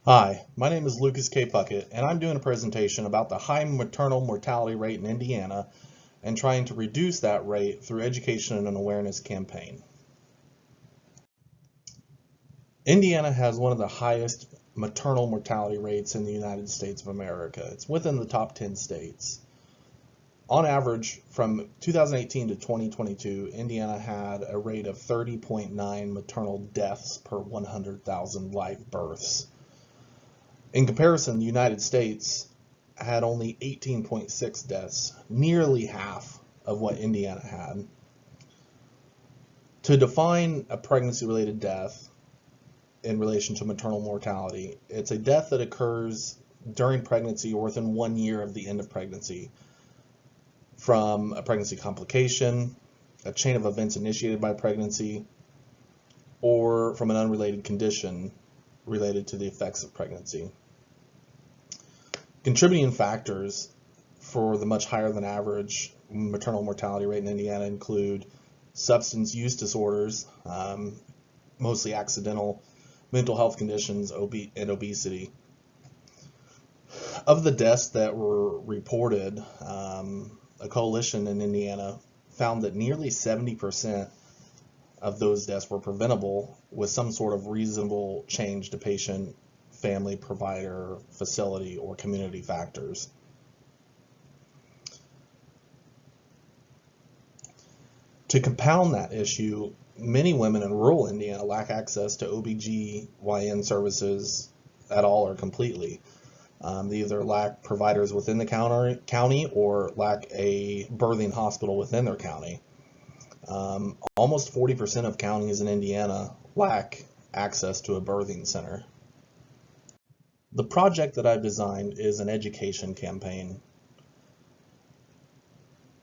Hi, my name is Lucas K. Puckett, and I'm doing a presentation about the high maternal mortality rate in Indiana and trying to reduce that rate through education and an awareness campaign. Indiana has one of the highest maternal mortality rates in the United States of America. It's within the top 10 states. On average, from 2018 to 2022, Indiana had a rate of 30.9 maternal deaths per 100,000 live births. In comparison, the United States had only 18.6 deaths, nearly half of what Indiana had. To define a pregnancy-related death in relation to maternal mortality, it's a death that occurs during pregnancy or within 1 year of the end of pregnancy from a pregnancy complication, a chain of events initiated by pregnancy, or from an unrelated condition related to the effects of pregnancy. Contributing factors for the much higher than average maternal mortality rate in Indiana include substance use disorders, mostly accidental, mental health conditions, and obesity. Of the deaths that were reported, a coalition in Indiana found that nearly 70% of those deaths were preventable with some sort of reasonable change to patient, family, provider, facility, or community factors. To compound that issue, many women in rural Indiana lack access to OB/GYN services at all or completely. They either lack providers within the county or lack a birthing hospital within their county. Almost 40% of counties in Indiana lack access to a birthing center. The project that I've designed is an education campaign.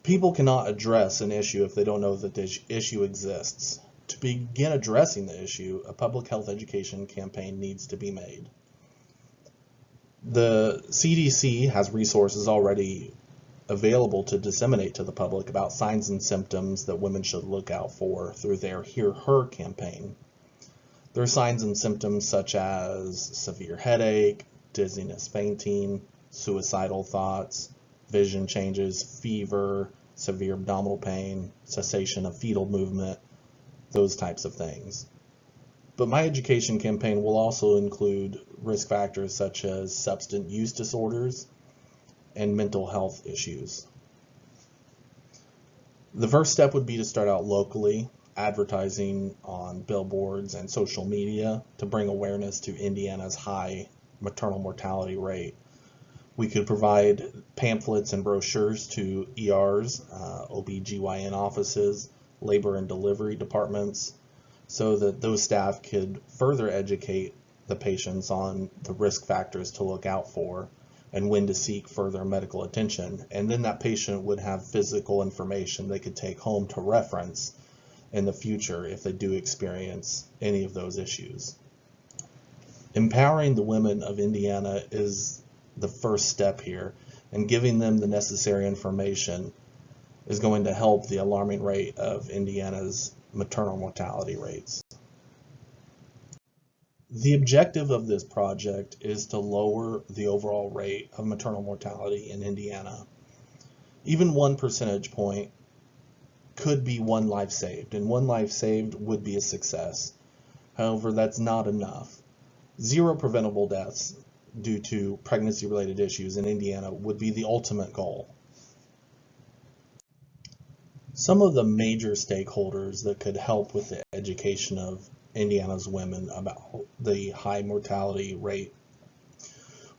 People cannot address an issue if they don't know that this issue exists. To begin addressing the issue, a public health education campaign needs to be made. The CDC has resources already available to disseminate to the public about signs and symptoms that women should look out for through their Hear Her campaign. There are signs and symptoms such as severe headache, dizziness, fainting, suicidal thoughts, vision changes, fever, severe abdominal pain, cessation of fetal movement, those types of things. But my education campaign will also include risk factors such as substance use disorders and mental health issues. The first step would be to start out locally, advertising on billboards and social media to bring awareness to Indiana's high maternal mortality rate. We could provide pamphlets and brochures to ERs, OB/GYN offices, labor and delivery departments, so that those staff could further educate the patients on the risk factors to look out for and when to seek further medical attention. And then that patient would have physical information they could take home to reference in the future if they do experience any of those issues. Empowering the women of Indiana is the first step here, and giving them the necessary information is going to help the alarming rate of Indiana's maternal mortality rates. The objective of this project is to lower the overall rate of maternal mortality in Indiana. Even 1 percentage point could be one life saved, and one life saved would be a success. However, that's not enough. 0 preventable deaths due to pregnancy-related issues in Indiana would be the ultimate goal. Some of the major stakeholders that could help with the education of Indiana's women about the high mortality rate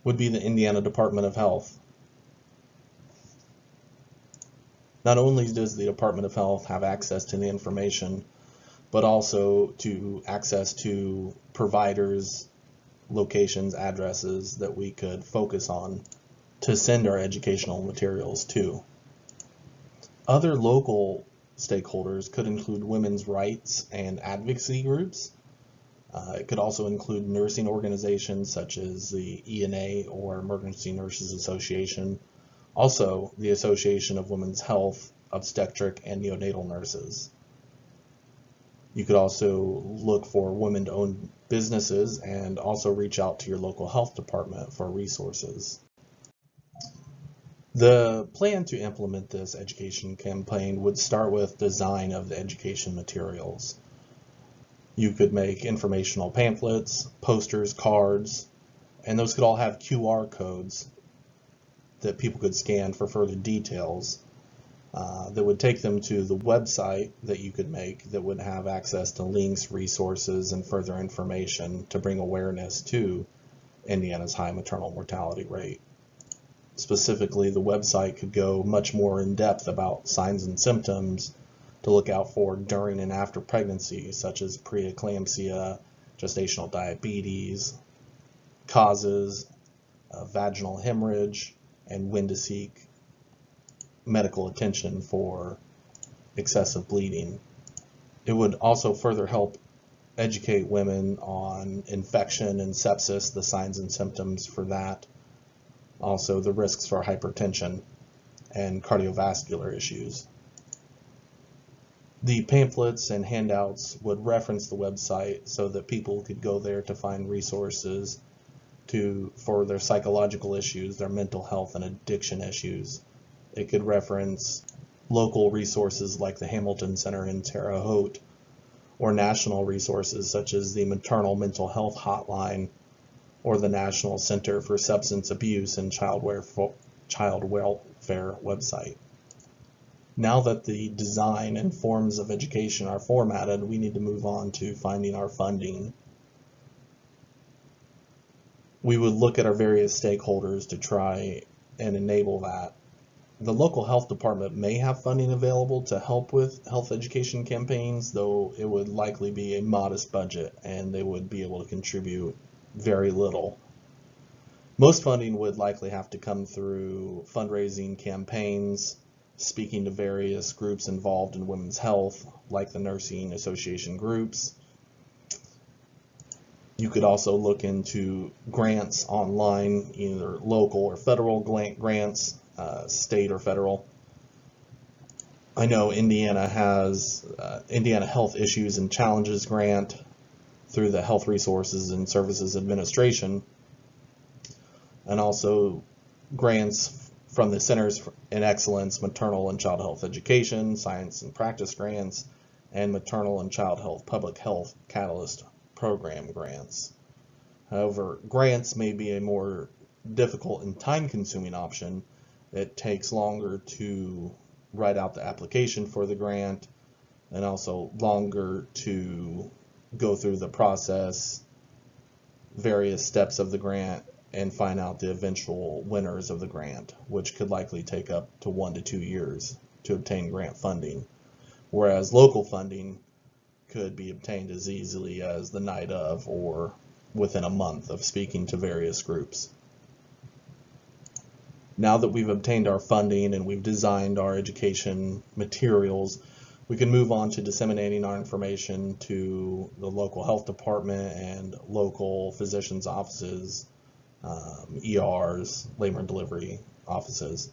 would be the Indiana Department of Health. Not only does the Department of Health have access to the information, but also to access to providers, locations, addresses that we could focus on to send our educational materials to. Other local stakeholders could include women's rights and advocacy groups. It could also include nursing organizations such as the ENA or Emergency Nurses Association, also the Association of Women's Health, Obstetric, and Neonatal Nurses. You could also look for women-owned businesses, and also reach out to your local health department for resources. The plan to implement this education campaign would start with design of the education materials. You could make informational pamphlets, posters, cards, and those could all have QR codes that people could scan for further details that would take them to the website that you could make that would have access to links, resources, and further information to bring awareness to Indiana's high maternal mortality rate. Specifically, the website could go much more in depth about signs and symptoms to look out for during and after pregnancy, such as preeclampsia, gestational diabetes, causes of vaginal hemorrhage, and when to seek medical attention for excessive bleeding. It would also further help educate women on infection and sepsis, the signs and symptoms for that, also the risks for hypertension and cardiovascular issues. The pamphlets and handouts would reference the website so that people could go there to find resources for their psychological issues, their mental health and addiction issues. It could reference local resources like the Hamilton Center in Terre Haute, or national resources such as the Maternal Mental Health Hotline or the National Center for Substance Abuse and Child Welfare website. Now that the design and forms of education are formatted, we need to move on to finding our funding. We would look at our various stakeholders to try and enable that. The local health department may have funding available to help with health education campaigns, though it would likely be a modest budget and they would be able to contribute very little. Most funding would likely have to come through fundraising campaigns, speaking to various groups involved in women's health, like the nursing association groups. You could also look into grants online, either local or federal grants, state or federal. I know Indiana has Indiana Health Issues and Challenges grant through the Health Resources and Services Administration, and also grants from the Centers in Excellence, Maternal and Child Health Education, Science and Practice grants, and Maternal and Child Health Public Health Catalyst Program grants. However, grants may be a more difficult and time-consuming option. It takes longer to write out the application for the grant, and also longer to go through the process, various steps of the grant, and find out the eventual winners of the grant, which could likely take up to 1 to 2 years to obtain grant funding, whereas local funding could be obtained as easily as the night of or within a month of speaking to various groups. Now that we've obtained our funding and we've designed our education materials, we can move on to disseminating our information to the local health department and local physicians' offices, ERs, labor and delivery offices.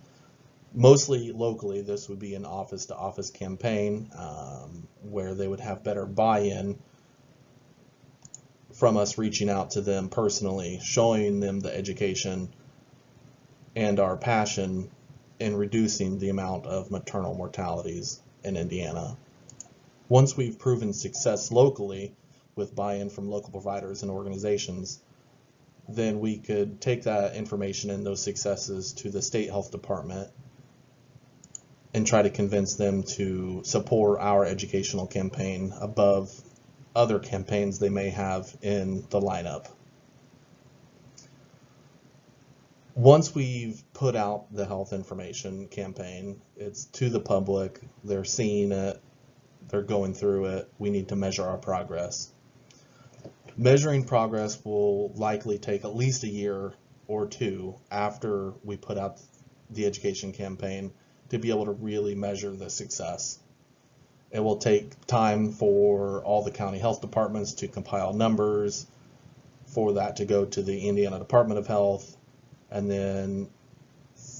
Mostly locally, this would be an office-to-office campaign where they would have better buy-in from us reaching out to them personally, showing them the education and our passion in reducing the amount of maternal mortalities in Indiana. Once we've proven success locally with buy-in from local providers and organizations, then we could take that information and those successes to the state health department and try to convince them to support our educational campaign above other campaigns they may have in the lineup. Once we've put out the health information campaign, it's to the public, they're seeing it, they're going through it, we need to measure our progress. Measuring progress will likely take at least a year or two after we put out the education campaign to be able to really measure the success. It will take time for all the county health departments to compile numbers, for that to go to the Indiana Department of Health, and then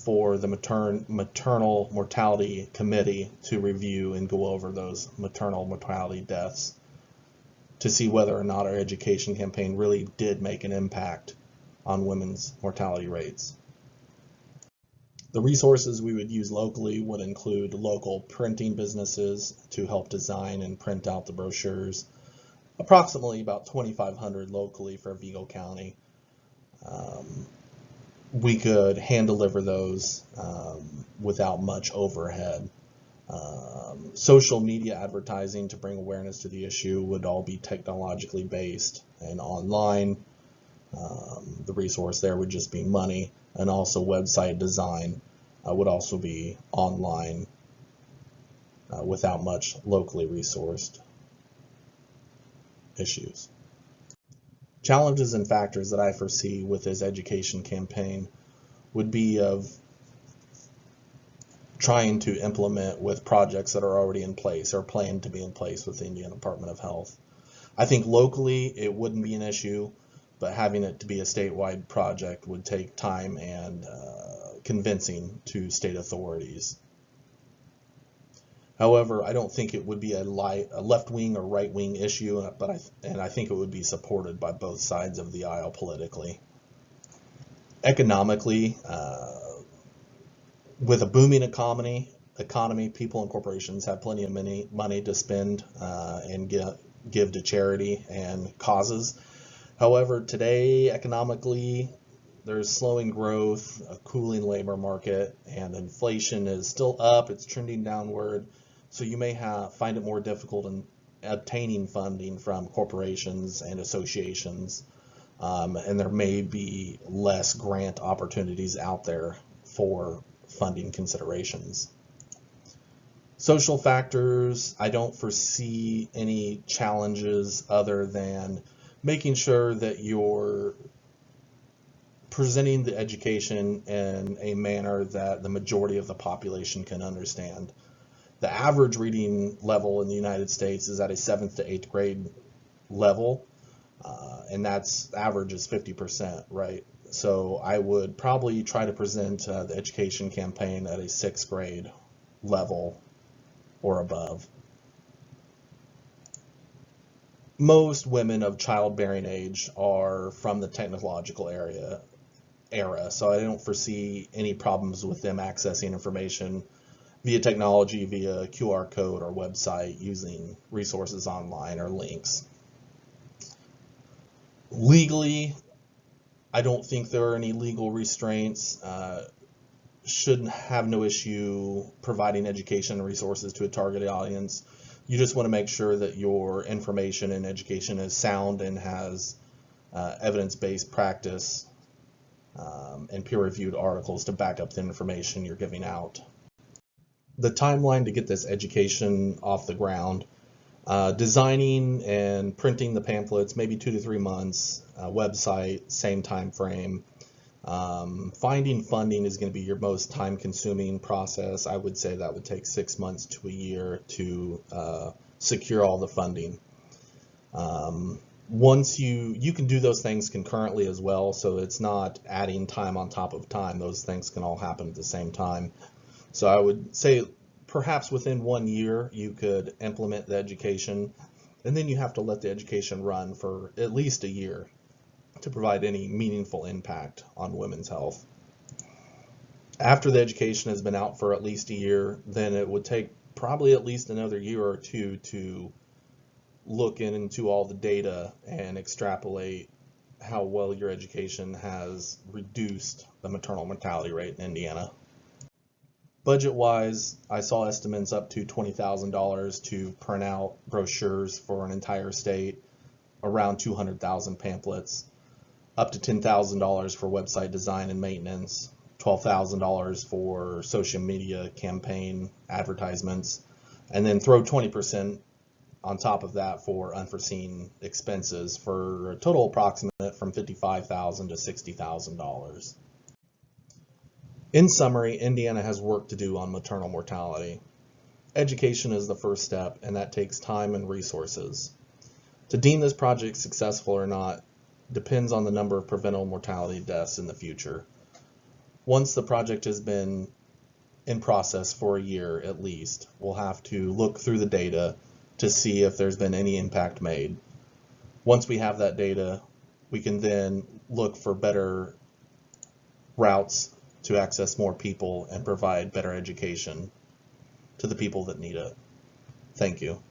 for the maternal mortality committee to review and go over those maternal mortality deaths. to see whether or not our education campaign really did make an impact on women's mortality rates. The resources we would use locally would include local printing businesses to help design and print out the brochures, approximately about 2,500 locally for Vigo County. We could hand deliver those without much overhead. Social media advertising to bring awareness to the issue would all be technologically based and online. The resource there would just be money, and also website design would also be online without much locally resourced issues. Challenges and factors that I foresee with this education campaign would be of trying to implement with projects that are already in place or planned to be in place with the Indiana Department of Health. I think locally it wouldn't be an issue, but having it to be a statewide project would take time and convincing to state authorities. However, I don't think it would be a left-wing or right-wing issue, and I think it would be supported by both sides of the aisle politically. Economically, with a booming economy, people and corporations have plenty of money to spend and give to charity and causes. However, today, economically, there's slowing growth, a cooling labor market, and inflation is still up. It's trending downward. So you may find it more difficult in obtaining funding from corporations and associations, and there may be less grant opportunities out there for funding considerations. Social factors, I don't foresee any challenges other than making sure that you're presenting the education in a manner that the majority of the population can understand. The average reading level in the United States is at a 7th to 8th grade level, and that's average is 50%, right? So I would probably try to present the education campaign at a 6th grade level or above. Most women of childbearing age are from the technological era, so I don't foresee any problems with them accessing information via technology, via QR code or website, using resources online or links. Legally, I don't think there are any legal restraints. Should have no issue providing education and resources to a targeted audience. You just want to make sure that your information and education is sound and has evidence-based practice and peer-reviewed articles to back up the information you're giving out. The timeline to get this education off the ground: designing and printing the pamphlets, maybe 2 to 3 months. Website, same time frame. Finding funding is going to be your most time-consuming process. I would say that would take 6 months to a year to secure all the funding. Once you can do those things concurrently as well, so it's not adding time on top of time. Those things can all happen at the same time. So I would say perhaps within 1 year you could implement the education, and then you have to let the education run for at least a year to provide any meaningful impact on women's health. After the education has been out for at least a year, then it would take probably at least another year or two to look into all the data and extrapolate how well your education has reduced the maternal mortality rate in Indiana. Budget-wise, I saw estimates up to $20,000 to print out brochures for an entire state, around 200,000 pamphlets, up to $10,000 for website design and maintenance, $12,000 for social media campaign advertisements, and then throw 20% on top of that for unforeseen expenses, for a total approximate from $55,000 to $60,000. In summary, Indiana has work to do on maternal mortality. Education is the first step, and that takes time and resources. To deem this project successful or not depends on the number of preventable mortality deaths in the future. Once the project has been in process for a year at least, we'll have to look through the data to see if there's been any impact made. Once we have that data, we can then look for better routes to access more people and provide better education to the people that need it. Thank you.